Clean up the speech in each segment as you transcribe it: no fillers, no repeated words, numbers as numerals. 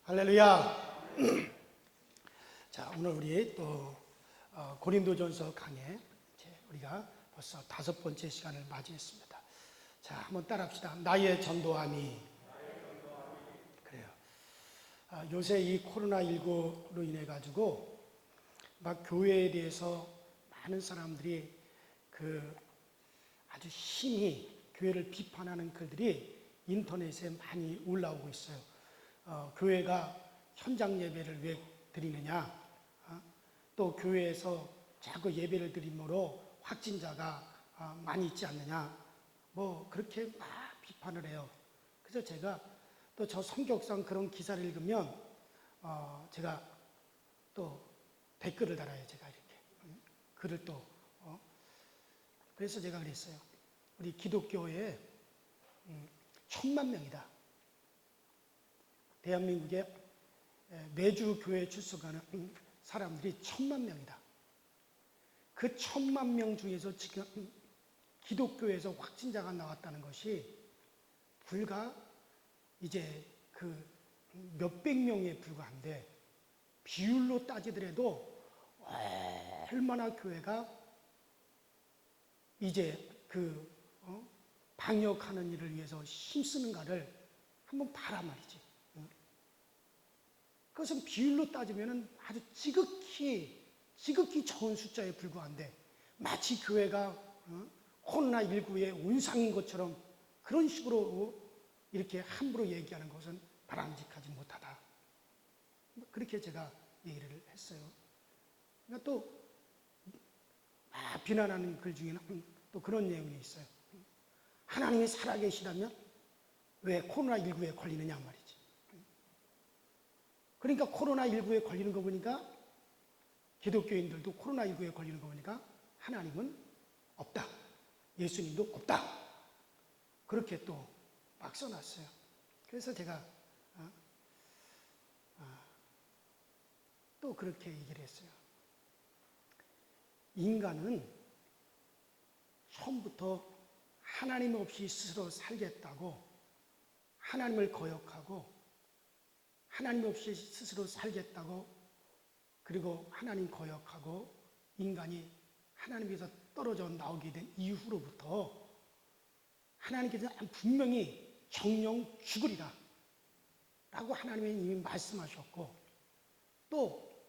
할렐루야. 자, 오늘 우리 또 고린도전서 강의 우리가 벌써 5번째 시간을 맞이했습니다. 자, 한번 따라합시다. 나의 전도함이. 그래요. 요새 이 코로나19로 인해 가지고 막 교회에 대해서 많은 사람들이 아주 심히 교회를 비판하는 글들이 인터넷에 많이 올라오고 있어요. 교회가 현장 예배를 왜 드리느냐, 또 교회에서 자꾸 예배를 드림으로 확진자가 많이 있지 않느냐, 뭐 그렇게 막 비판을 해요. 그래서 제가 또 저 성격상 그런 기사를 읽으면 제가 또 댓글을 달아요. 제가 이렇게 글을 또 그래서 제가 그랬어요. 우리 기독교에 1000만 명이다. 대한민국에 매주 교회에 출석하는 사람들이 1000만 명이다. 그 1000만 명 중에서 지금 기독교에서 확진자가 나왔다는 것이 불과 이제 그 몇백 명에 불과한데, 비율로 따지더라도 얼마나 교회가 이제 방역하는 일을 위해서 힘쓰는가를 한번 봐라 말이지. 그것은 비율로 따지면 아주 지극히 적은 숫자에 불과한데, 마치 교회가 코로나19의 온상인 것처럼 그런 식으로 이렇게 함부로 얘기하는 것은 바람직하지 못하다. 그렇게 제가 얘기를 했어요. 그러니까 또 비난하는 글 중에는 또 그런 내용이 있어요. 하나님이 살아계시다면 왜 코로나19에 걸리느냐 말이지. 그러니까 코로나19에 걸리는 거 보니까, 기독교인들도 코로나19에 걸리는 거 보니까 하나님은 없다, 예수님도 없다, 그렇게 또 막 써놨어요. 그래서 제가 또 그렇게 얘기를 했어요. 인간은 처음부터 하나님 없이 스스로 살겠다고 하나님을 거역하고, 하나님 없이 스스로 살겠다고, 그리고 하나님 거역하고 인간이 하나님께서 떨어져 나오게 된 이후로부터 하나님께서 분명히 정령 죽으리라 라고 하나님이 이미 말씀하셨고, 또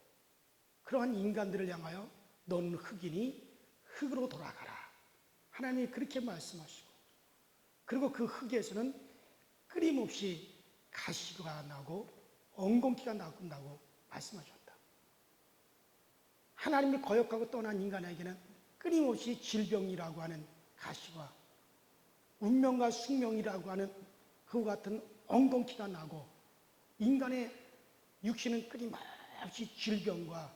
그러한 인간들을 향하여 너는 흙이니 흙으로 돌아가라, 하나님이 그렇게 말씀하시고, 그리고 그 흙에서는 끊임없이 가시가 나고 엉겅퀴가 나온다고 말씀하셨다. 하나님을 거역하고 떠난 인간에게는 끊임없이 질병이라고 하는 가시와 운명과 숙명이라고 하는 그와 같은 엉겅퀴가 나고, 인간의 육신은 끊임없이 질병과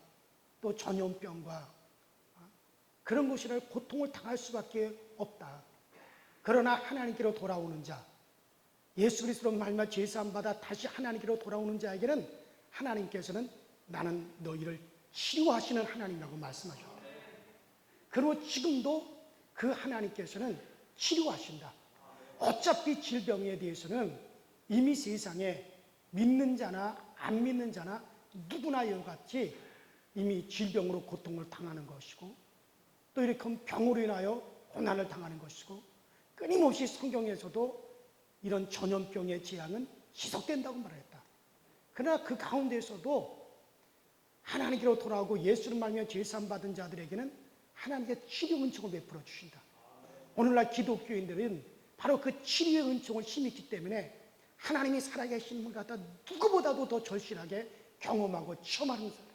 또 전염병과 그런 것이라 고통을 당할 수밖에 없다. 그러나 하나님께로 돌아오는 자, 예수 그리스도로 말미암아 죄사함 받아 다시 하나님께로 돌아오는 자에게는 하나님께서는 나는 너희를 치료하시는 하나님이라고 말씀하셨다. 그리고 지금도 그 하나님께서는 치료하신다. 어차피 질병에 대해서는 이미 세상에 믿는 자나 안 믿는 자나 누구나 이와 같이 이미 질병으로 고통을 당하는 것이고, 또 이렇게 병으로 인하여 고난을 당하는 것이고, 끊임없이 성경에서도 이런 전염병의 재앙은 지속된다고 말했다. 그러나 그 가운데서도 하나님께로 돌아오고 예수를 말미암아 죄사함 받은 자들에게는 하나님께 치료 은총을 베풀어 주신다. 오늘날 기독교인들은 바로 그 치료의 은총을 힘이 있기 때문에 하나님이 살아계신 분 같아 누구보다도 더 절실하게 경험하고 체험하는 사람.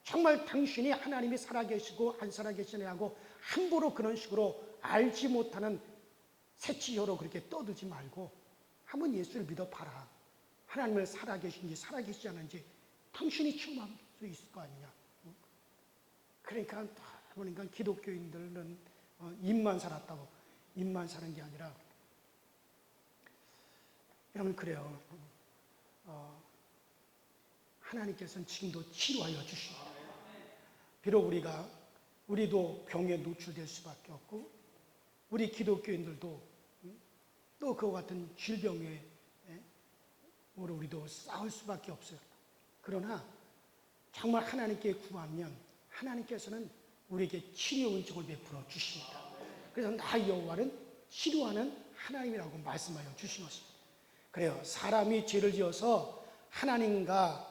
정말 당신이 하나님이 살아계시고 안 살아계시냐고 함부로 그런 식으로 알지 못하는 새치혀로 그렇게 떠들지 말고 한번 예수를 믿어봐라. 하나님을 살아계신지 살아계시지 않은지 당신이 체험할 수 있을 거 아니냐. 그러니까 보니까 기독교인들은 입만 살았다고, 입만 사는 게 아니라, 여러분 그래요. 하나님께서는 지금도 치료하여 주십니다. 비록 우리도 병에 노출될 수밖에 없고, 우리 기독교인들도 또 그와 같은 질병에 우리도 싸울 수밖에 없어요. 그러나 정말 하나님께 구하면 하나님께서는 우리에게 치료 은총을 베풀어 주십니다. 그래서 나 여호와는 치료하는 하나님이라고 말씀하여 주신 것입니다. 그래요. 사람이 죄를 지어서 하나님과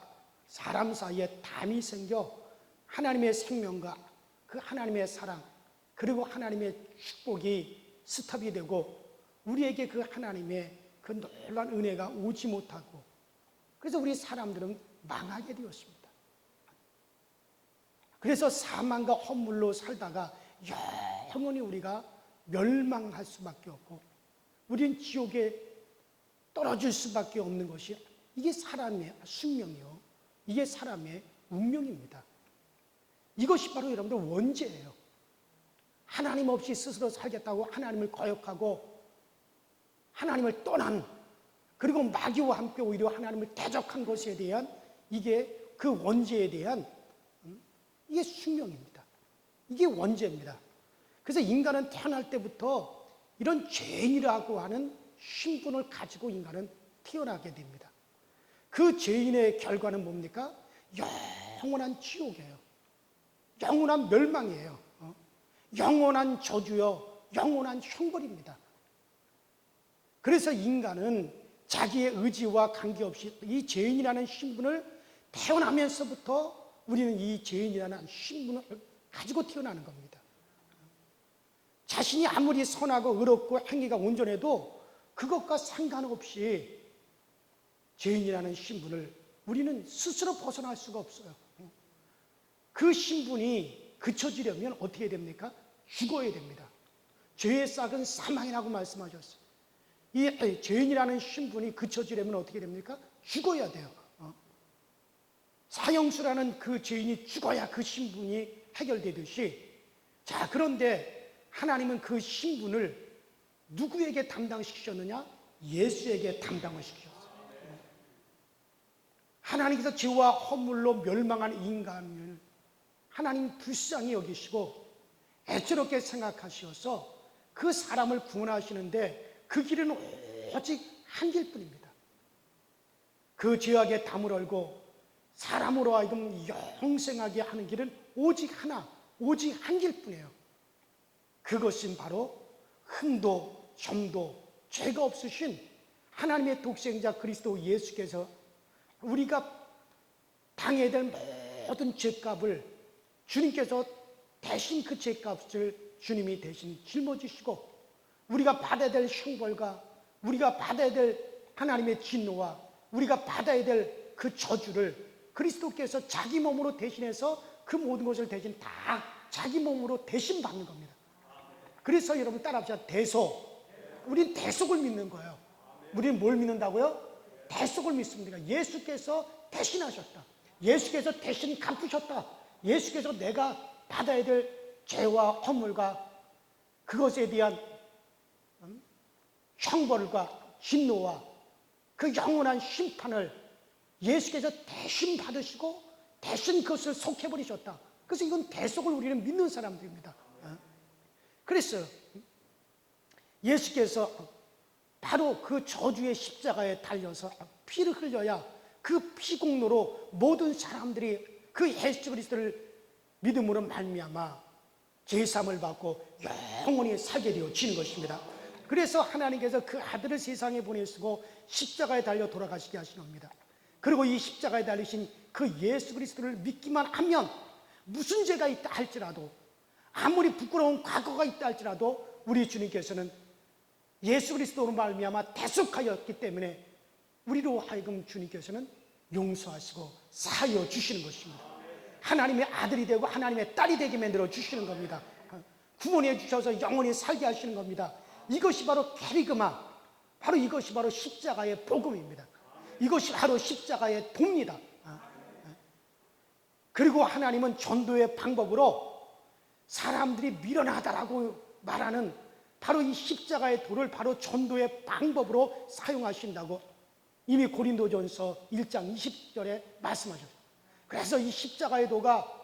사람 사이에 담이 생겨 하나님의 생명과 그 하나님의 사랑 그리고 하나님의 축복이 스탑이 되고 우리에게 그 하나님의 그 놀라운 은혜가 오지 못하고 그래서 우리 사람들은 망하게 되었습니다. 그래서 사망과 허물로 살다가 영원히 우리가 멸망할 수밖에 없고 우리는 지옥에 떨어질 수밖에 없는 것이 이게 사람의 숙명이요. 이게 사람의 운명입니다. 이것이 바로 여러분들 원죄예요. 하나님 없이 스스로 살겠다고 하나님을 거역하고 하나님을 떠난 그리고 마귀와 함께 오히려 하나님을 대적한 것에 대한 이게 그 원죄에 대한 이게 숙명입니다. 이게 원죄입니다. 그래서 인간은 태어날 때부터 이런 죄인이라고 하는 신분을 가지고 인간은 태어나게 됩니다. 그 죄인의 결과는 뭡니까? 영원한 지옥이에요. 영원한 멸망이에요. 영원한 저주요, 영원한 형벌입니다. 그래서 인간은 자기의 의지와 관계없이 이 죄인이라는 신분을 태어나면서부터 우리는 이 죄인이라는 신분을 가지고 태어나는 겁니다. 자신이 아무리 선하고 의롭고 행위가 온전해도 그것과 상관없이 죄인이라는 신분을 우리는 스스로 벗어날 수가 없어요. 그 신분이 그쳐지려면 어떻게 됩니까? 죽어야 됩니다. 죄의 싹은 사망이라고 말씀하셨어요. 이 죄인이라는 신분이 그쳐지려면 어떻게 됩니까? 죽어야 돼요. 사형수라는 그 죄인이 죽어야 그 신분이 해결되듯이 자 그런데 하나님은 그 신분을 누구에게 담당시키셨느냐? 예수에게 담당을 시키셨어요. 하나님께서 죄와 허물로 멸망한 인간을 하나님 불쌍히 여기시고 애처롭게 생각하셔서 그 사람을 구원하시는데 그 길은 오직 한 길뿐입니다. 그 죄악의 담을 얼고 사람으로 하여금 영생하게 하는 길은 오직 하나, 오직 한 길뿐이에요. 그것은 바로 흠도 점도 죄가 없으신 하나님의 독생자 그리스도 예수께서 우리가 당해야 될 모든 죄값을 주님께서 대신 그 죄값을 주님이 대신 짊어지시고 우리가 받아야 될 형벌과 우리가 받아야 될 하나님의 진노와 우리가 받아야 될 그 저주를 그리스도께서 자기 몸으로 대신해서 그 모든 것을 대신 다 자기 몸으로 대신 받는 겁니다. 그래서 여러분 따라합시다. 대속. 우린 대속을 믿는 거예요. 우리는 뭘 믿는다고요? 대속을 믿습니다. 예수께서 대신하셨다. 예수께서 대신 갚으셨다. 예수께서 내가 받아야 될 죄와 허물과 그것에 대한 형벌과 진노와 그 영원한 심판을 예수께서 대신 받으시고 대신 그것을 속해버리셨다. 그래서 이건 대속을 우리는 믿는 사람들입니다. 그래서 예수께서 바로 그 저주의 십자가에 달려서 피를 흘려야 그 피공로로 모든 사람들이 그 예수 그리스도를 믿음으로 말미암아 죄사함을 받고 영원히 살게 되어지는 것입니다. 그래서 하나님께서 그 아들을 세상에 보내시고 십자가에 달려 돌아가시게 하신 겁니다. 그리고 이 십자가에 달리신 그 예수 그리스도를 믿기만 하면 무슨 죄가 있다 할지라도 아무리 부끄러운 과거가 있다 할지라도 우리 주님께서는 예수 그리스도로 말미암아 대속하였기 때문에 우리로 하여금 주님께서는 용서하시고 사하여 주시는 것입니다. 하나님의 아들이 되고 하나님의 딸이 되게 만들어 주시는 겁니다. 구원해 주셔서 영원히 살게 하시는 겁니다. 이것이 바로 캐리그마, 바로 이것이 바로 십자가의 복음입니다. 이것이 바로 십자가의 도입니다. 그리고 하나님은 전도의 방법으로 사람들이 미련하다라고 말하는 바로 이 십자가의 도를 바로 전도의 방법으로 사용하신다고 이미 고린도전서 1장 20절에 말씀하셨어요. 그래서 이 십자가의 도가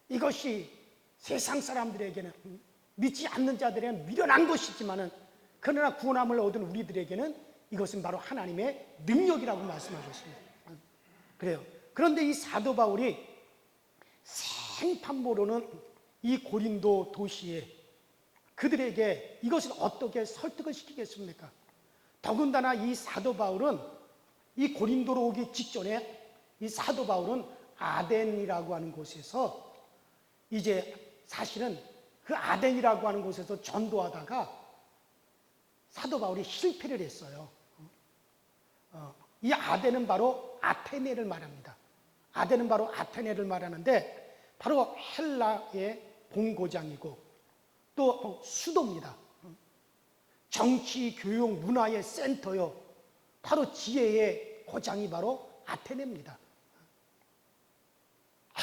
이것이 세상 사람들에게는 믿지 않는 자들에게는 미련한 것이지만은 그러나 구원함을 얻은 우리들에게는 이것은 바로 하나님의 능력이라고 말씀하셨습니다. 그래요. 그런데 이 사도 바울이 생판보로는 이 고린도 도시에 그들에게 이것을 어떻게 설득을 시키겠습니까? 더군다나 이 사도 바울은 이 고린도로 오기 직전에 이 사도 바울은 아덴이라고 하는 곳에서 이제 사실은 그 아덴이라고 하는 곳에서 전도하다가 사도 바울이 실패를 했어요. 이 아덴은 바로 아테네를 말합니다. 아덴은 바로 아테네를 말하는데 바로 헬라의 본고장이고 또 수도입니다. 정치, 교육, 문화의 센터요. 바로 지혜의 고장이 바로 아테네입니다.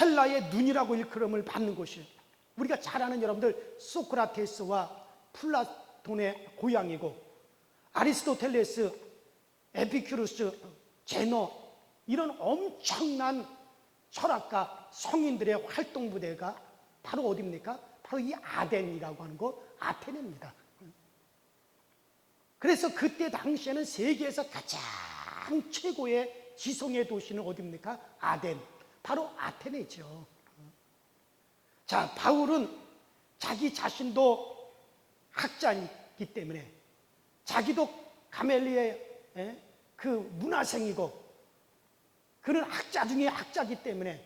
헬라의 눈이라고 일컬음을 받는 곳이에요. 우리가 잘 아는 여러분들 소크라테스와 플라톤의 고향이고 아리스토텔레스, 에피큐루스, 제노 이런 엄청난 철학가, 성인들의 활동 부대가 바로 어디입니까? 바로 이 아덴이라고 하는 곳 아테네입니다. 그래서 그때 당시에는 세계에서 가장 최고의 지성의 도시는 어디입니까? 아덴, 바로 아테네죠. 자, 바울은 자기 자신도 학자이기 때문에 자기도 가멜리의 그 문화생이고 그는 학자 중에 학자이기 때문에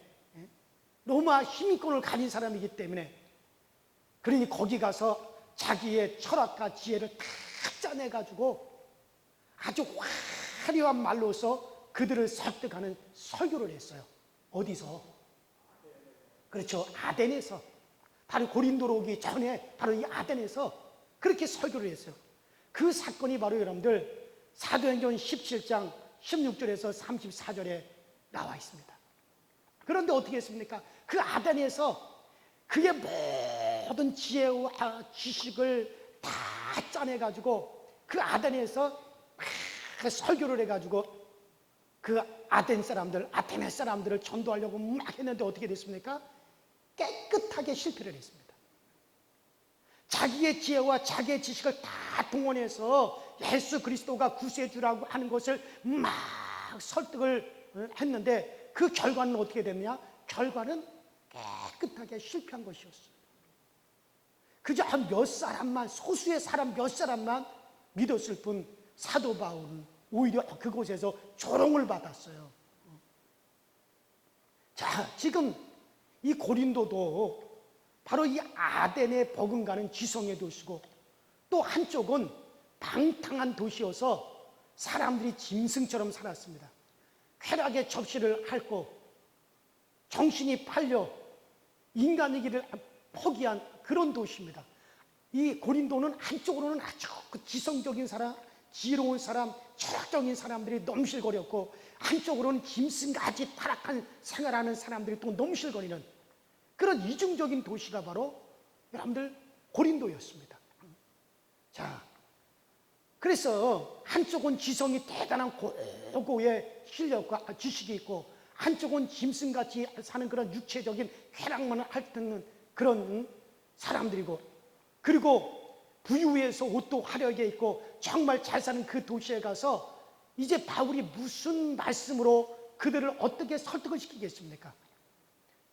로마 시민권을 가진 사람이기 때문에 그러니 거기 가서 자기의 철학과 지혜를 다 짜내가지고 아주 화려한 말로서 그들을 설득하는 설교를 했어요. 어디서? 그렇죠. 아덴에서. 바로 고린도로 오기 전에 바로 이 아덴에서 그렇게 설교를 했어요. 그 사건이 바로 여러분들 사도행전 17장 16절에서 34절에 나와 있습니다. 그런데 어떻게 했습니까? 그 아덴에서 그의 모든 지혜와 지식을 다 짜내가지고 그 아덴에서 설교를 해가지고 그 아덴 사람들, 아테네 사람들을 전도하려고 막 했는데 어떻게 됐습니까? 깨끗하게 실패를 했습니다. 자기의 지혜와 자기의 지식을 다 동원해서 예수 그리스도가 구세주라고 하는 것을 막 설득을 했는데 그 결과는 어떻게 됐냐? 결과는 깨끗하게 실패한 것이었어요. 그저 한 몇 사람만, 소수의 사람 몇 사람만 믿었을 뿐 사도 바울은 오히려 그곳에서 조롱을 받았어요. 자, 지금 이 고린도도 바로 이 아덴에 버금가는 지성의 도시고 또 한쪽은 방탕한 도시여서 사람들이 짐승처럼 살았습니다. 쾌락의 접시를 핥고 정신이 팔려 인간이기를 포기한 그런 도시입니다. 이 고린도는 한쪽으로는 아주 지성적인 사람, 지혜로운 사람, 철학적인 사람들이 넘실거렸고 한쪽으로는 짐승같이 타락한 생활하는 사람들이 또 넘실거리는 그런 이중적인 도시가 바로 여러분들 고린도였습니다. 자, 그래서 한쪽은 지성이 대단한 고고의 실력과 지식이 있고 한쪽은 짐승같이 사는 그런 육체적인 쾌락만을 핥는 그런 사람들이고 그리고 부유해서 옷도 화려하게 입고 정말 잘 사는 그 도시에 가서 이제 바울이 무슨 말씀으로 그들을 어떻게 설득을 시키겠습니까?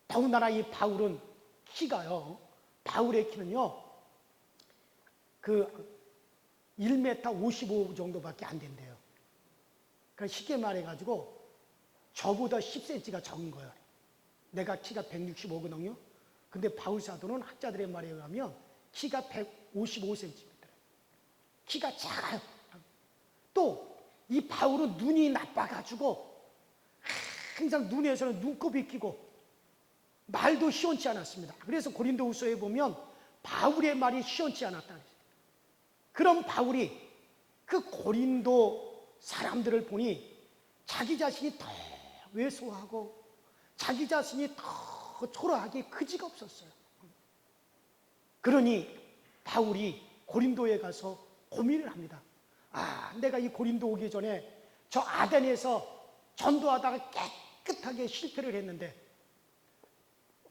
더군다나 이 바울은 키가요, 바울의 키는요, 그 1m 55 정도밖에 안 된대요. 그러니까 쉽게 말해가지고 저보다 10cm가 적은 거예요. 내가 키가 165거든요. 근데 바울 사도는 학자들의 말에 의하면 키가 155cm. 키가 작아요. 또 이 바울은 눈이 나빠가지고 항상 눈에서는 눈곱이 끼고 말도 시원치 않았습니다. 그래서 고린도후서에 보면 바울의 말이 시원치 않았다. 그런 바울이 그 고린도 사람들을 보니 자기 자신이 더 왜소하고 자기 자신이 더 초라하게 그지가 없었어요. 그러니 바울이 고린도에 가서 고민을 합니다. 아, 내가 이 고린도 오기 전에 저 아덴에서 전도하다가 깨끗하게 실패를 했는데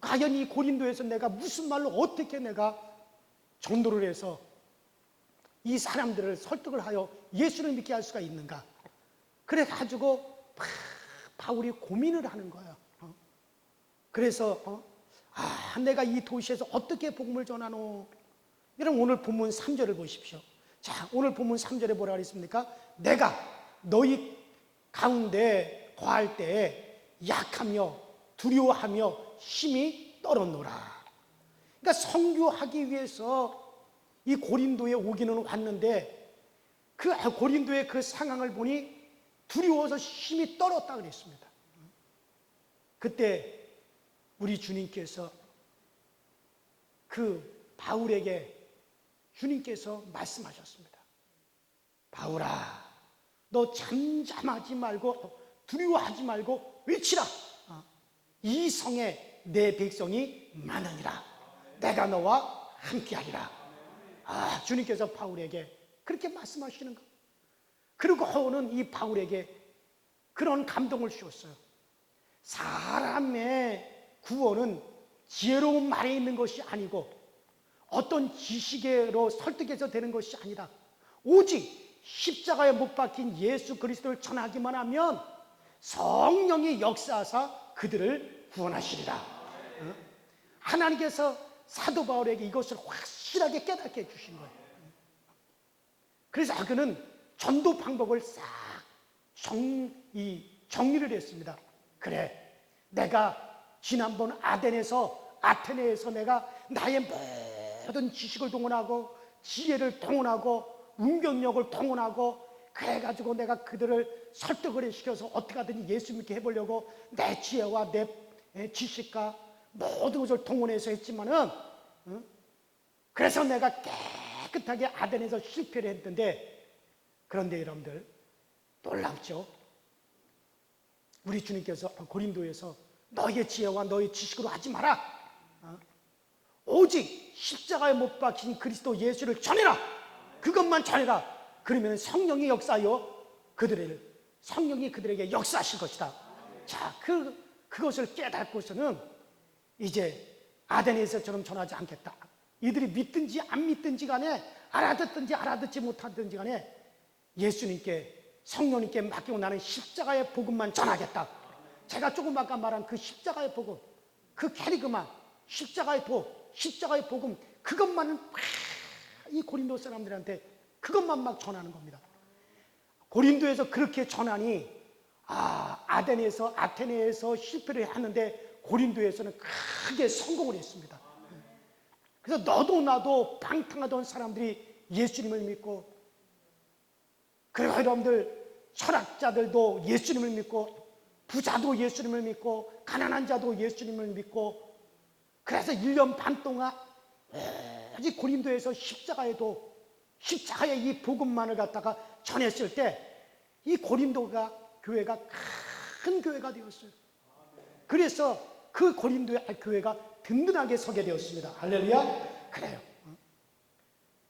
과연 이 고린도에서 내가 무슨 말로 어떻게 내가 전도를 해서 이 사람들을 설득을 하여 예수를 믿게 할 수가 있는가? 그래가지고 바울이 고민을 하는 거예요. 그래서 내가 이 도시에서 어떻게 복음을 전하노? 여러분 오늘 본문 3절을 보십시오. 자, 오늘 본문 3절에 뭐라 그랬습니까? 내가 너희 가운데 거할 때에 약하며 두려워하며 힘이 떨었노라. 그러니까 선교하기 위해서 이 고린도에 오기는 왔는데 그 고린도의 그 상황을 보니 두려워서 힘이 떨었다 그랬습니다. 그때 우리 주님께서 그 바울에게 주님께서 말씀하셨습니다. 바울아, 너 잠잠하지 말고 두려워하지 말고 외치라. 이 성에 내 백성이 많으니라. 내가 너와 함께하리라. 주님께서 바울에게 그렇게 말씀하시는 거. 그리고는 이 바울에게 그런 감동을 주었어요. 사람의 구원은 지혜로운 말에 있는 것이 아니고 어떤 지식으로 설득해서 되는 것이 아니라 오직 십자가에 못 박힌 예수 그리스도를 전하기만 하면 성령이 역사하사 그들을 구원하시리라. 하나님께서 사도 바울에게 이것을 확실하게 깨닫게 해주신 거예요. 그래서 그는 전도 방법을 싹 정리를 했습니다. 그래, 내가 지난번 아테네에서 내가 나의 모든 지식을 동원하고 지혜를 동원하고 운명력을 동원하고 그래가지고 내가 그들을 설득을 시켜서 어떻게 하든지 예수 믿게 해보려고 내 지혜와 내 지식과 모든 것을 동원해서 했지만은 그래서 내가 깨끗하게 아덴에서 실패를 했는데, 그런데 여러분들 놀랍죠? 우리 주님께서 고린도에서 너의 지혜와 너의 지식으로 하지 마라. 오직 십자가에 못 박힌 그리스도 예수를 전해라. 그것만 전해라. 그러면 성령이 역사하여 성령이 그들에게 역사하실 것이다. 자, 그것을 깨닫고서는 이제 아덴에서처럼 전하지 않겠다. 이들이 믿든지 안 믿든지 간에 알아듣든지 알아듣지 못하든지 간에 예수님께 성령님께 맡기고 나는 십자가의 복음만 전하겠다. 제가 조금 아까 말한 그 십자가의 복음, 그 캐리그마, 십자가의 복음, 그것만은 이 고린도 사람들한테 그것만 막 전하는 겁니다. 고린도에서 그렇게 전하니 아테네에서 실패를 하는데 고린도에서는 크게 성공을 했습니다. 그래서 너도 나도 방탕하던 사람들이 예수님을 믿고, 그리고 여러분들 철학자들도 예수님을 믿고, 부자도 예수님을 믿고, 가난한 자도 예수님을 믿고, 그래서 1년 반 동안 오직 고린도에서 십자가의 이 복음만을 갖다가 전했을 때 이 고린도가 교회가 큰 교회가 되었어요. 그래서 그 고린도의 교회가 든든하게 서게 되었습니다. 할렐루야. 그래요.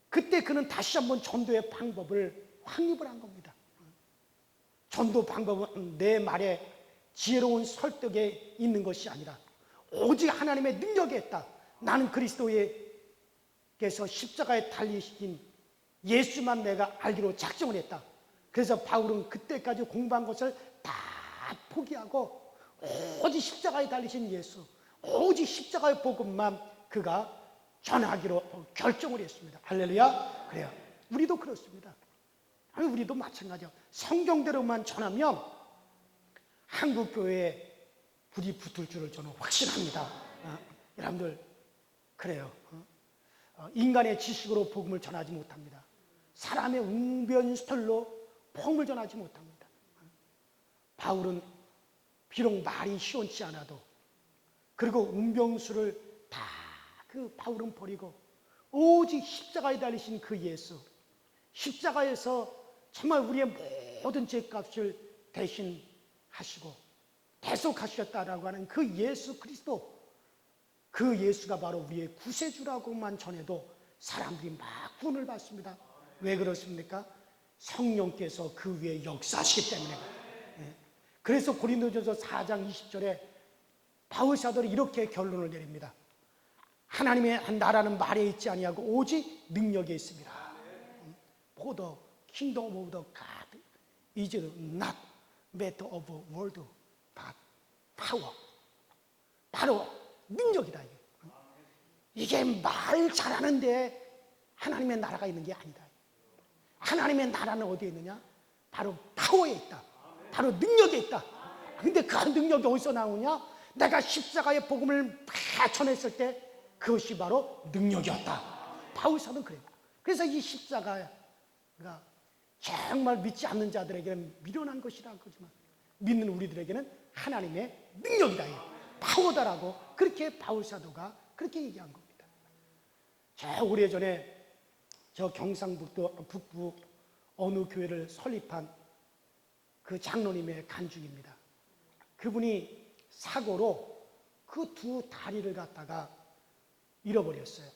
그때 그는 다시 한번 전도의 방법을 확립을 한 겁니다. 전도 방법은 내 말에 지혜로운 설득에 있는 것이 아니라 오직 하나님의 능력에 있다. 나는 그리스도께서 십자가에 달리신 예수만 내가 알기로 작정을 했다. 그래서 바울은 그때까지 공부한 것을 다 포기하고 오직 십자가에 달리신 예수, 오직 십자가의 복음만 그가 전하기로 결정을 했습니다. 할렐루야. 그래요. 우리도 그렇습니다. 우리도 마찬가지요. 성경대로만 전하면 한국 교회에 불이 붙을 줄을 저는 확신합니다. 여러분들 그래요. 인간의 지식으로 복음을 전하지 못합니다. 사람의 웅변설로 복음을 전하지 못합니다. 바울은 비록 말이 시원치 않아도, 그리고 운병수를 다 바울은 버리고 오직 십자가에 달리신 그 예수, 십자가에서 정말 우리의 모든 죄값을 대신하시고 대속하셨다라고 하는 그 예수 그리스도, 그 예수가 바로 우리의 구세주라고만 전해도 사람들이 막 구원을 받습니다. 왜 그렇습니까? 성령께서 그 위에 역사하시기 때문에. 그래서 고린도전서 4장 20절에 바울 사도는 이렇게 결론을 내립니다. 하나님의 나라는 말에 있지 아니하고 오직 능력에 있습니다. for the kingdom of the God is not matter of word, but power. 바로 능력이다. 이게 말 잘하는데 하나님의 나라가 있는 게 아니다. 하나님의 나라는 어디에 있느냐? 바로 파워에 있다. 바로 능력에 있다. 근데 그 능력이 어디서 나오냐? 내가 십자가의 복음을 전했을 때 그것이 바로 능력이었다. 바울사는 그래요. 그래서 이 십자가가 정말 믿지 않는 자들에게는 미련한 것이라는 거지만 믿는 우리들에게는 하나님의 능력이다. 파워다라고 그렇게 바울사도가 그렇게 얘기한 겁니다. 저 오래전에 저 경상북도 북부 어느 교회를 설립한 그 장로님의 간증입니다. 그분이 사고로 그 두 다리를 갖다가 잃어버렸어요.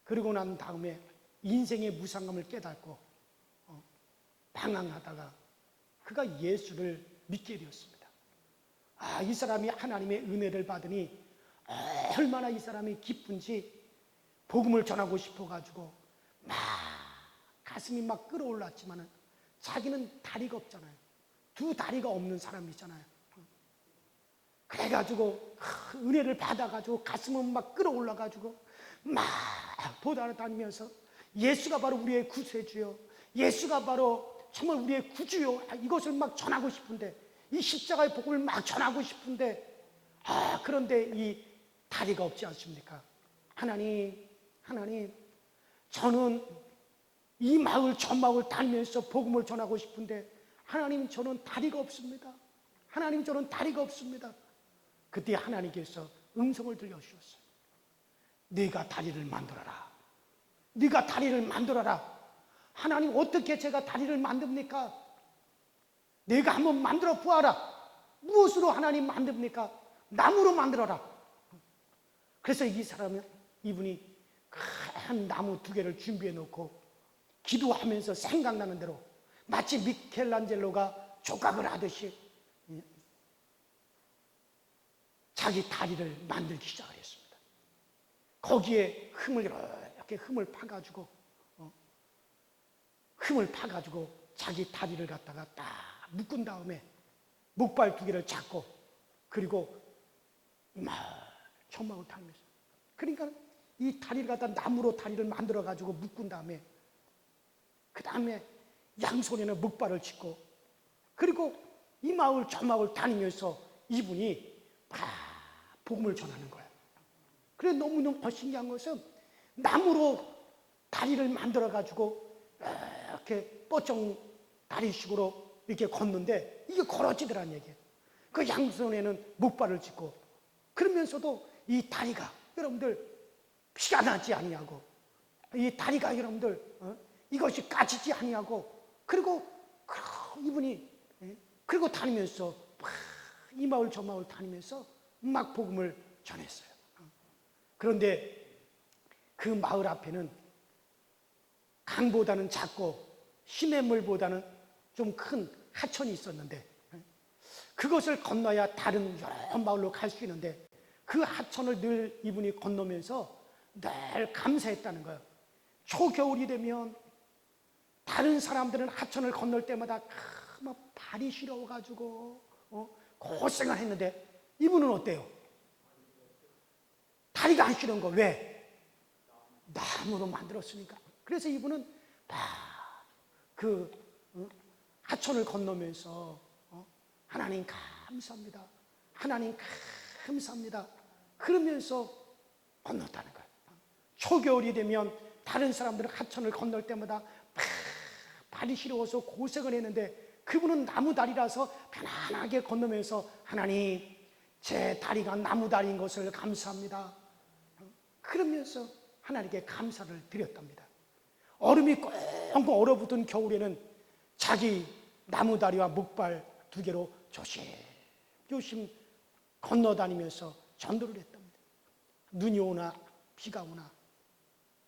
그러고 난 다음에 인생의 무상함을 깨닫고 방황하다가 그가 예수를 믿게 되었습니다. 이 사람이 하나님의 은혜를 받으니 얼마나 이 사람이 기쁜지 복음을 전하고 싶어가지고 막 가슴이 막 끓어올랐지만은 자기는 다리가 없잖아요. 두 다리가 없는 사람이잖아요. 그래가지고 은혜를 받아가지고 가슴은 막 끓어올라가지고 막 돌아다니면서 예수가 바로 우리의 구세주요, 예수가 바로 정말 우리의 구주요, 이것을 막 전하고 싶은데, 이 십자가의 복음을 막 전하고 싶은데 그런데 이 다리가 없지 않습니까? 하나님 저는 이 마을 저 마을 다니면서 복음을 전하고 싶은데 하나님 저는 다리가 없습니다. 하나님 저는 다리가 없습니다. 그때 하나님께서 음성을 들려주셨어요. 네가 다리를 만들어라. 네가 다리를 만들어라. 하나님 어떻게 제가 다리를 만듭니까? 내가 한번 만들어 보아라. 무엇으로 하나님 만듭니까? 나무로 만들어라. 그래서 이 사람은 이분이 큰 나무 두 개를 준비해 놓고 기도하면서 생각나는 대로 마치 미켈란젤로가 조각을 하듯이 자기 다리를 만들기 시작을 했습니다. 거기에 이렇게 흠을 파가지고 자기 다리를 갖다가 딱 묶은 다음에 목발 두 개를 잡고 그리고 천막을 타면서, 그러니까 이 다리를 갖다 나무로 다리를 만들어 가지고 묶은 다음에 그 다음에 양손에는 목발을 짚고 그리고 이 마을 저 마을 다니면서 이분이 복음을 전하는 거예요. 그래 너무너무 신기한 것은 나무로 다리를 만들어 가지고 이렇게 뻗정 다리식으로 이렇게 걷는데 이게 걸어지더란 얘기예요. 그 양손에는 목발을 짚고 그러면서도 이 다리가 여러분들 피가 나지 아니하고 이 다리가 여러분들 이것이 까지지 아니하고 그리고 이분이 그리고 다니면서 이 마을 저 마을 다니면서 막 복음을 전했어요. 그런데 그 마을 앞에는 강보다는 작고 시냇물보다는 좀 큰 하천이 있었는데 그것을 건너야 다른 여러 마을로 갈 수 있는데 그 하천을 늘 이분이 건너면서 늘 감사했다는 거예요. 초겨울이 되면 다른 사람들은 하천을 건널 때마다 막 발이 시려워가지고 고생을 했는데 이분은 어때요? 다리가 안 시려운 거 왜? 나무로 만들었으니까. 그래서 이분은 그 하천을 건너면서 하나님 감사합니다. 하나님 감사합니다. 그러면서 건넜다는 거예요. 초겨울이 되면 다른 사람들은 하천을 건널 때마다 발이 시려워서 고생을 했는데 그분은 나무다리라서 편안하게 건너면서 하나님 제 다리가 나무다리인 것을 감사합니다. 그러면서 하나님께 감사를 드렸답니다. 얼음이 꽁꽁 얼어붙은 겨울에는 자기 나무다리와 목발 두 개로 조심조심 건너다니면서 전도를 했답니다. 눈이 오나 비가 오나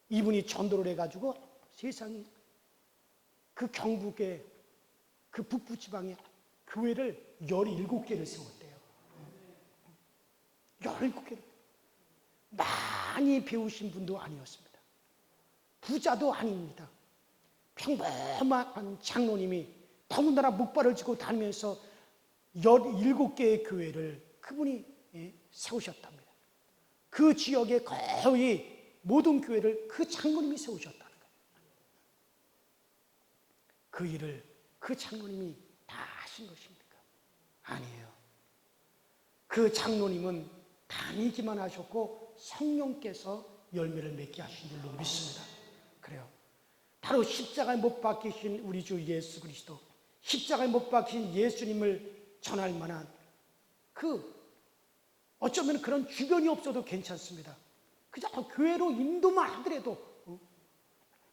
이분이 전도를 해가지고 세상에 그 경북의 그 북부 지방에 교회를 17개를 세웠대요. 17개를. 많이 배우신 분도 아니었습니다. 부자도 아닙니다. 평범한 장로님이 더군다나 목발을 쥐고 다니면서 17개의 교회를 그분이 세우셨답니다. 그 지역의 거의 모든 교회를 그 장로님이 세우셨다는 거예요. 그 일을 그 장로님이 다 하신 것입니까? 아니에요. 그 장로님은 다니기만 하셨고 성령께서 열매를 맺게 하신 줄로 믿습니다. 그래요. 바로 십자가에 못 박히신 우리 주 예수 그리스도, 십자가에 못 박힌 예수님을 전할 만한 어쩌면 그런 주변이 없어도 괜찮습니다. 그냥 교회로 인도만 하더라도,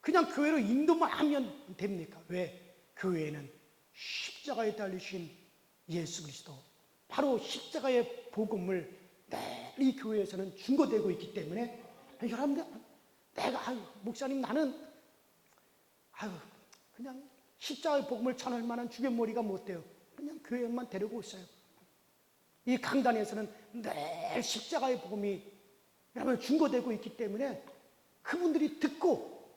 그냥 교회로 인도만 하면 됩니까? 왜? 교회에는 십자가에 달리신 예수 그리스도, 바로 십자가의 복음을 이 교회에서는 증거되고 있기 때문에, 여러분들, 목사님, 나는 그냥 십자가의 복음을 전할 만한 주변 머리가 못 돼요. 그냥 교회만 데리고 있어요. 이 강단에서는 늘 십자가의 복음이 여러분 증거되고 있기 때문에 그분들이 듣고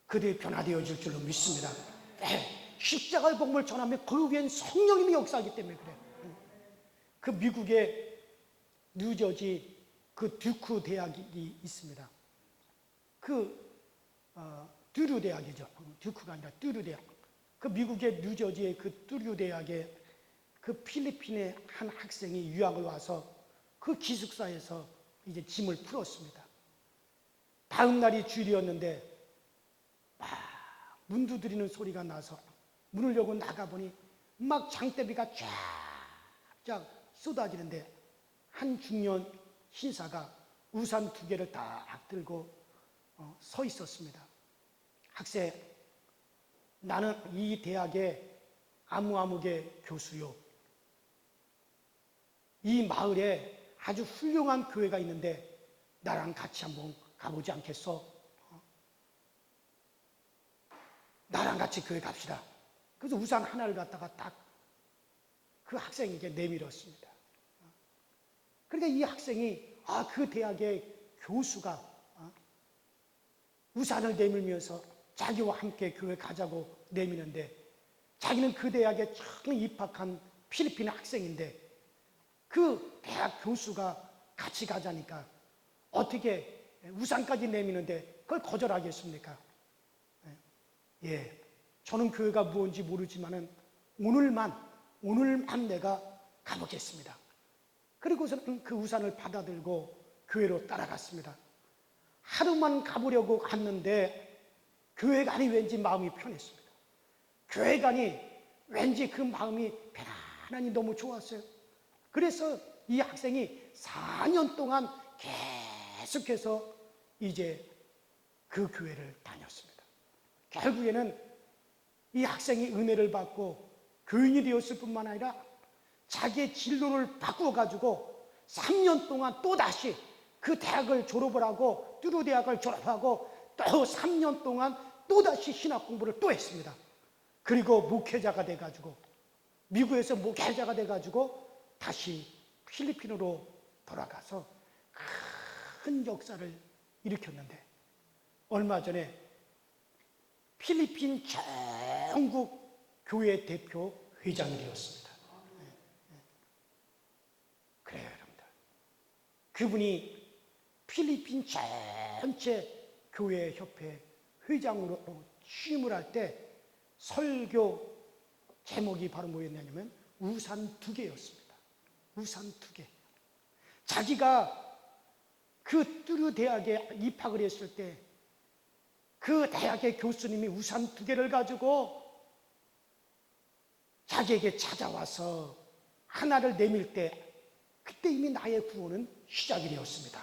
그들이 변화되어질 줄로 믿습니다. 십자가의 복음을 전하면 그 위엔 성령님이 역사하기 때문에 그래요. 그 미국의 뉴저지 그 듀크 대학이 있습니다. 듀류 대학이죠. 듀크가 아니라 듀류 대학. 그 미국의 뉴저지의 그 듀류 대학에 그 필리핀의 한 학생이 유학을 와서 그 기숙사에서 이제 짐을 풀었습니다. 다음 날이 주일이었는데 막 문 두드리는 소리가 나서 문을 열고 나가보니 막 장대비가 쫙쫙 쏟아지는데 한 중년 신사가 우산 2개를 딱 들고 서 있었습니다. 학생, 나는 이 대학의 아무개 교수요. 이 마을에 아주 훌륭한 교회가 있는데 나랑 같이 한번 가보지 않겠어? 나랑 같이 교회 갑시다. 그래서 우산 하나를 갖다가 딱 그 학생에게 내밀었습니다. 그러니까 이 학생이 그 대학의 교수가 우산을 내밀면서 자기와 함께 교회 가자고 내미는데, 자기는 그 대학에 처음 입학한 필리핀 학생인데 그 대학 교수가 같이 가자니까 어떻게 우산까지 내미는데 그걸 거절하겠습니까? 저는 교회가 무엇인지 모르지만은 오늘만 내가 가보겠습니다. 그리고서는 그 우산을 받아들고 교회로 따라갔습니다. 하루만 가보려고 갔는데 교회관이 왠지 마음이 편했습니다. 교회관이 왠지 그 마음이 편안하니 너무 좋았어요. 그래서 이 학생이 4년 동안 계속해서 이제 그 교회를 다녔습니다. 결국에는 이 학생이 은혜를 받고 교인이 되었을 뿐만 아니라 자기의 진로를 바꾸어가지고 3년 동안 또다시 그 대학을 졸업을 하고 뚜루 대학을 졸업하고 또 3년 동안 또다시 신학 공부를 또 했습니다. 그리고 목회자가 돼가지고 미국에서 목회자가 돼가지고 다시 필리핀으로 돌아가서 큰 역사를 일으켰는데 얼마 전에 필리핀 전국 교회 대표 회장이 되었습니다. 그래요, 여러분들. 그분이 필리핀 전체 교회 협회 회장으로 취임을 할 때 설교 제목이 바로 뭐였냐면 우산 2개였습니다. 우산 2개. 자기가 그 뚜르 대학에 입학을 했을 때 그 대학의 교수님이 우산 2개를 가지고 자기에게 찾아와서 하나를 내밀 때 그때 이미 나의 구원은 시작이 되었습니다.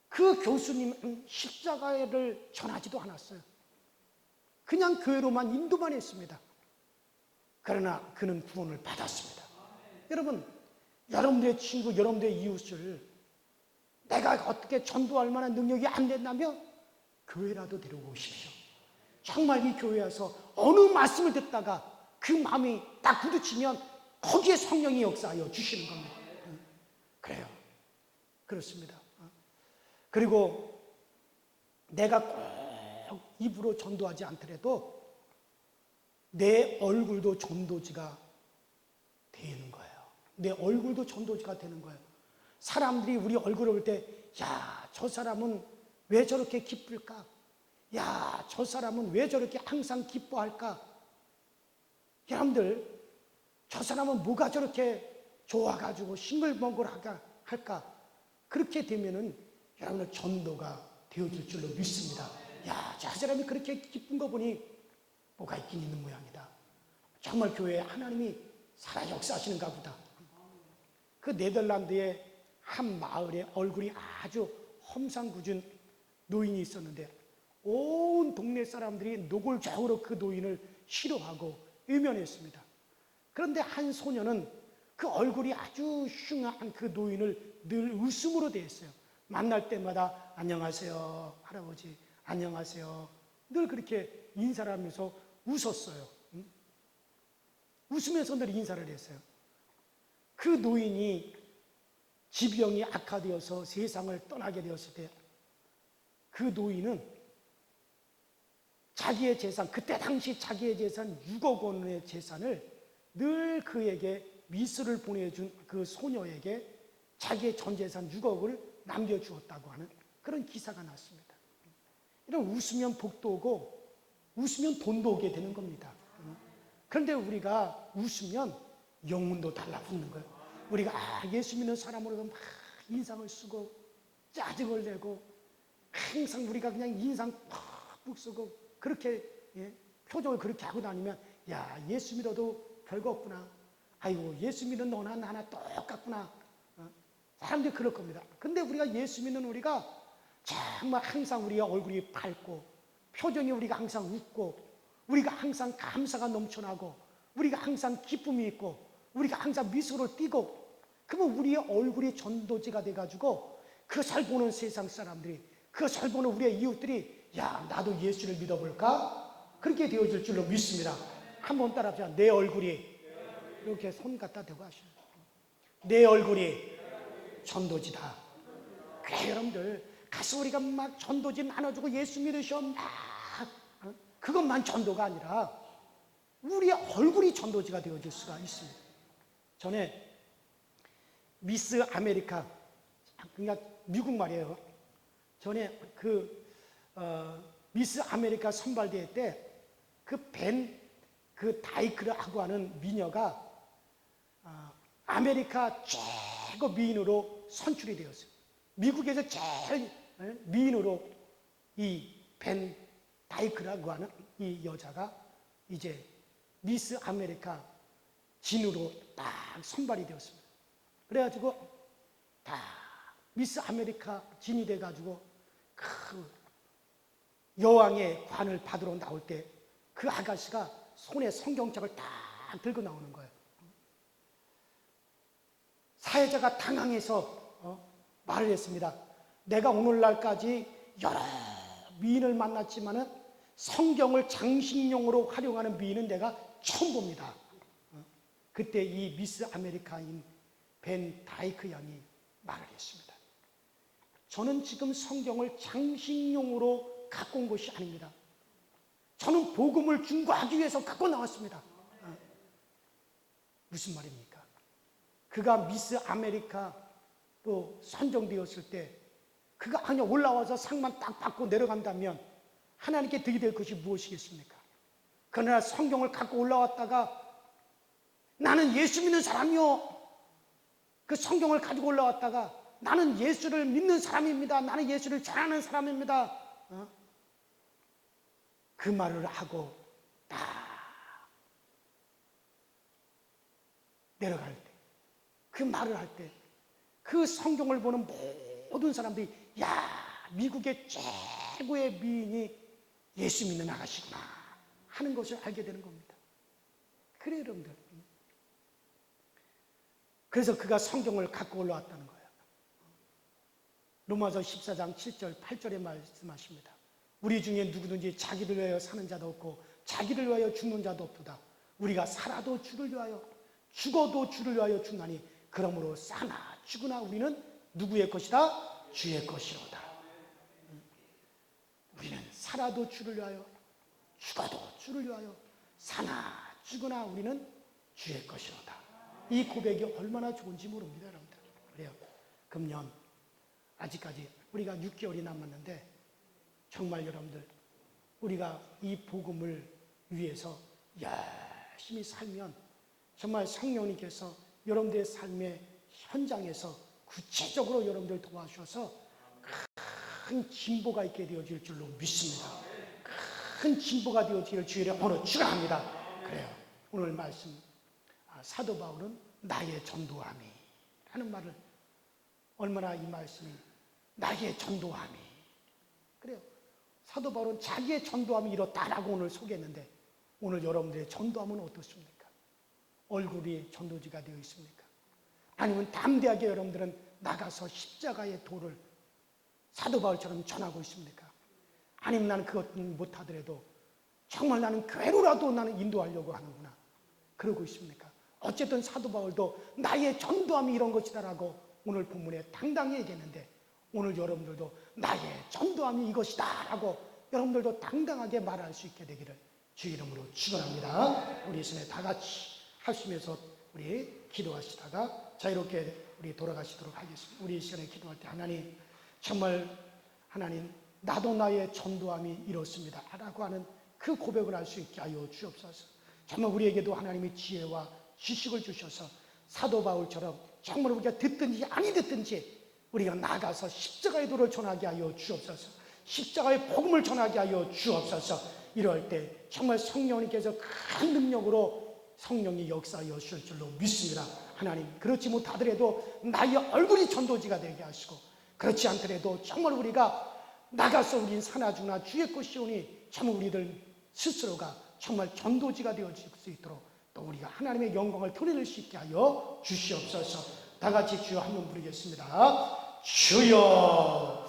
그 교수님은 십자가를 전하지도 않았어요. 그냥 교회로만 인도만 했습니다. 그러나 그는 구원을 받았습니다. 여러분, 여러분들의 친구, 여러분들의 이웃을 내가 어떻게 전도할 만한 능력이 안 된다면 교회라도 데리고 오십시오. 정말 이 교회에 와서 어느 말씀을 듣다가 그 마음이 딱 부딪히면 거기에 성령이 역사하여 주시는 겁니다. 그래요. 그렇습니다. 그리고 내가 꼭 입으로 전도하지 않더라도 내 얼굴도 전도지가 되는 거예요. 내 얼굴도 전도지가 되는 거예요. 사람들이 우리 얼굴을 볼 때, 야, 저 사람은 왜 저렇게 기쁠까? 야, 저 사람은 왜 저렇게 항상 기뻐할까? 여러분들, 저 사람은 뭐가 저렇게 좋아가지고 싱글벙글할까? 그렇게 되면은 여러분들 전도가 되어질 줄로 믿습니다. 야, 저 사람이 그렇게 기쁜 거 보니 뭐가 있긴 있는 모양이다. 정말 교회에 하나님이 살아 역사하시는가 보다. 그 네덜란드의 한 마을에 얼굴이 아주 험상궂은 노인이 있었는데 온 동네 사람들이 노골적으로 그 노인을 싫어하고 외면했습니다. 그런데 한 소녀는 그 얼굴이 아주 흉한 그 노인을 늘 웃음으로 대했어요. 만날 때마다 안녕하세요 할아버지, 안녕하세요, 늘 그렇게 인사를 하면서 웃었어요. 웃으면서 늘 인사를 했어요. 그 노인이 지병이 악화되어서 세상을 떠나게 되었을 때 그 노인은 자기의 재산, 그때 당시 자기의 재산 6억 원의 재산을 늘 그에게 미술을 보내준 그 소녀에게 자기의 전 재산 6억을 남겨주었다고 하는 그런 기사가 났습니다. 이런 웃으면 복도 오고 웃으면 돈도 오게 되는 겁니다. 그런데 우리가 웃으면 영혼도 달라붙는 거예요. 우리가 예수 믿는 사람으로 막 인상을 쓰고 짜증을 내고 항상 우리가 그냥 인상 푹푹 쓰고 그렇게 표정을 그렇게 하고 다니면 야, 예수 믿어도 별거 없구나. 아이고, 예수 믿는 너나 나나 똑같구나. 사람들이 그럴 겁니다. 근데 우리가 예수 믿는 우리가 정말 항상 우리의 얼굴이 밝고 표정이 우리가 항상 웃고 우리가 항상 감사가 넘쳐나고 우리가 항상 기쁨이 있고 우리가 항상 미소를 띠고 그러면 우리의 얼굴이 전도지가 돼가지고 그것을 보는 세상 사람들이 그것을 보는 우리의 이웃들이 야, 나도 예수를 믿어볼까? 그렇게 되어질 줄로 믿습니다. 한번 따라합시다. 내 얼굴이 이렇게 손 갖다 대고 하시는 내 얼굴이 전도지다. 그래, 여러분들 가서 우리가 막 전도지 나눠주고 예수 믿으셔 막 그것만 전도가 아니라 우리의 얼굴이 전도지가 되어질 수가 있습니다. 전에 미스 아메리카, 그러니까 미국 말이에요. 전에 미스 아메리카 선발대회 때 그 다이크라고 하는 미녀가 아메리카 최고 미인으로 선출이 되었어요. 미국에서 제일 미인으로 이 벤 다이크라고 하는 이 여자가 이제 미스 아메리카 진으로 딱 선발이 되었습니다. 그래가지고 다 미스 아메리카 진이 돼가지고 그 여왕의 관을 받으러 나올 때 그 아가씨가 손에 성경책을 딱 들고 나오는 거예요. 사회자가 당황해서 말을 했습니다. 내가 오늘날까지 여러 미인을 만났지만은 성경을 장식용으로 활용하는 미인은 내가 처음 봅니다. 그때 이 미스 아메리카인 벤 다이크 양이 말을 했습니다. 저는 지금 성경을 장식용으로 갖고 온 것이 아닙니다. 저는 복음을 증거하기 위해서 갖고 나왔습니다. 무슨 말입니까? 그가 미스 아메리카로 선정되었을 때 그가 그냥 올라와서 상만 딱 받고 내려간다면 하나님께 득이 될 것이 무엇이겠습니까? 그러나 성경을 갖고 올라왔다가 나는 예수 믿는 사람이요, 그 성경을 가지고 올라왔다가 나는 예수를 믿는 사람입니다, 나는 예수를 잘하는 사람입니다, 그 말을 하고 딱 내려갈 때, 그 말을 할 때 그 성경을 보는 모든 사람들이 야, 미국의 최고의 미인이 예수 믿는 아가씨구나 하는 것을 알게 되는 겁니다. 그래요, 여러분들. 그래서 그가 성경을 갖고 올라왔다는 거예요. 로마서 14장 7절 8절에 말씀하십니다. 우리 중에 누구든지 자기를 위하여 사는 자도 없고 자기를 위하여 죽는 자도 없도다. 우리가 살아도 주를 위하여 죽어도 주를 위하여 죽나니 그러므로 사나 죽으나 우리는 누구의 것이다? 주의 것이로다. 우리는 살아도 주를 위하여, 죽어도 주를 위하여, 사나 죽으나 우리는 주의 것이로다. 이 고백이 얼마나 좋은지 모릅니다, 여러분들. 그래요. 금년 아직까지 우리가 6개월이 남았는데 정말 여러분들 우리가 이 복음을 위해서 열심히 살면 정말 성령님께서 여러분들의 삶의 현장에서 구체적으로 여러분들 도와주셔서 큰 진보가 있게 되어질 줄로 믿습니다. 큰 진보가 되어질 주의를 오늘 축원합니다. 그래요. 오늘 말씀 사도 바울은 나의 전도함이 라는 말을 얼마나 이 말씀이 나의 전도함이 그래요. 사도 바울은 자기의 전도함이 이렇다라고 오늘 소개했는데 오늘 여러분들의 전도함은 어떻습니까? 얼굴이 전도지가 되어 있습니까? 아니면 담대하게 여러분들은 나가서 십자가의 도를 사도 바울처럼 전하고 있습니까? 아니면 나는 그것 못하더라도 정말 나는 교회로라도 나는 인도하려고 하는구나 그러고 있습니까? 어쨌든 사도 바울도 나의 전도함이 이런 것이다라고 오늘 본문에 당당히 얘기했는데 오늘 여러분들도 나의 전도함이 이것이다 라고 여러분들도 당당하게 말할 수 있게 되기를 주 이름으로 축원합니다. 우리 이 시간에 다 같이 하시면서 우리 기도하시다가 자유롭게 우리 돌아가시도록 하겠습니다. 우리 이 시간에 기도할 때 하나님 정말 하나님 나도 나의 전도함이 이렇습니다 라고 하는 그 고백을 할 수 있게 하여 주옵소서. 정말 우리에게도 하나님의 지혜와 지식을 주셔서 사도 바울처럼 정말 우리가 듣든지 아니 듣든지 우리가 나가서 십자가의 도를 전하게 하여 주옵소서. 십자가의 복음을 전하게 하여 주옵소서. 이럴 때 정말 성령님께서 큰 능력으로 성령이 역사하여 주실 줄로 믿습니다. 하나님 그렇지 못하더라도 나의 얼굴이 전도지가 되게 하시고 그렇지 않더라도 정말 우리가 나가서 우린 사나주나 주의 것이오니 정말 우리들 스스로가 정말 전도지가 되어질 수 있도록 또 우리가 하나님의 영광을 드러낼 수 있게 하여 주시옵소서. 다 같이 주여 한번 부르겠습니다. 주여